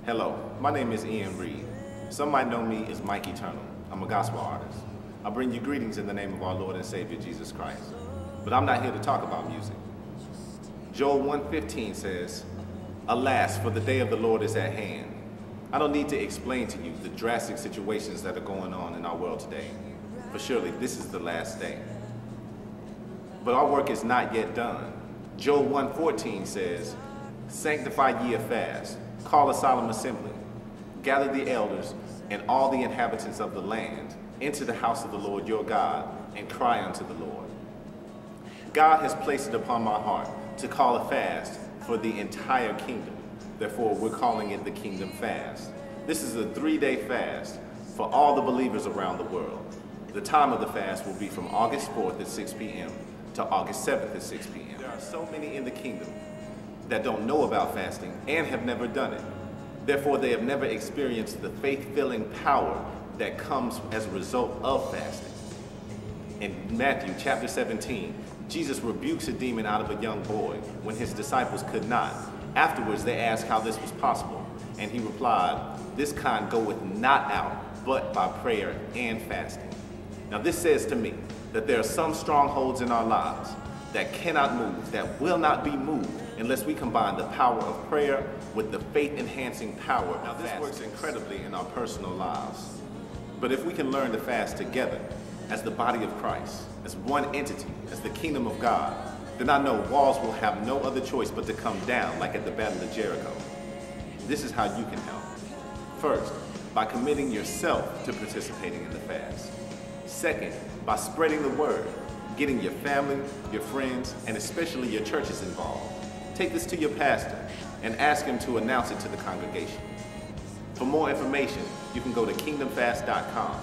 Hello, my name is Ian Reed. Some might know me as Mike Eternal. I'm a gospel artist. I bring you greetings in the name of our Lord and Savior, Jesus Christ. But I'm not here to talk about music. Joel 1:15 says, "Alas, for the day of the Lord is at hand." I don't need to explain to you the drastic situations that are going on in our world today, for surely this is the last day. But our work is not yet done. Joel 1:14 says, "Sanctify ye a fast, call a solemn assembly, gather the elders and all the inhabitants of the land into the house of the Lord your God, and cry unto the Lord." God has placed it upon my heart to call a fast for the entire kingdom. Therefore, we're calling it the Kingdom Fast. This is a 3-day fast for all the believers around the world. The time of the fast will be from August 4th at 6 p.m. to August 7th at 6 p.m. There are so many in the kingdom that don't know about fasting and have never done it. Therefore, they have never experienced the faith-filling power that comes as a result of fasting. In Matthew chapter 17, Jesus rebukes a demon out of a young boy when his disciples could not. Afterwards, they asked how this was possible, and he replied, "This kind goeth not out, but by prayer and fasting." Now this says to me that there are some strongholds in our lives that cannot move, that will not be moved, unless we combine the power of prayer with the faith-enhancing power of fasting. Now this works incredibly in our personal lives. But if we can learn to fast together as the body of Christ, as one entity, as the kingdom of God, then I know walls will have no other choice but to come down, like at the Battle of Jericho. This is how you can help. First, by committing yourself to participating in the fast. Second, by spreading the word, getting your family, your friends, and especially your churches involved. Take this to your pastor and ask him to announce it to the congregation. For more information, you can go to kingdomfast.com,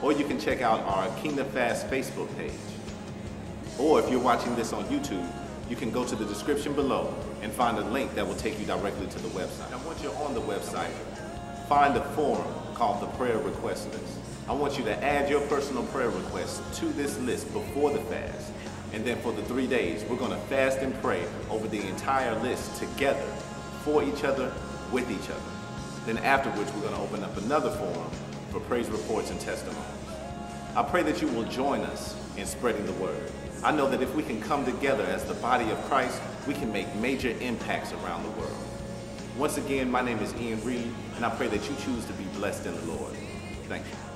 or you can check out our Kingdom Fast Facebook page. Or if you're watching this on YouTube, you can go to the description below and find a link that will take you directly to the website. Now once you're on the website, find a forum called the Prayer Request List. I want you to add your personal prayer requests to this list before the fast. And then for the 3 days, we're going to fast and pray over the entire list together, for each other, with each other. Then afterwards, we're going to open up another forum for praise reports and testimonies. I pray that you will join us in spreading the word. I know that if we can come together as the body of Christ, we can make major impacts around the world. Once again, my name is Ian Reed, and I pray that you choose to be blessed in the Lord. Thank you.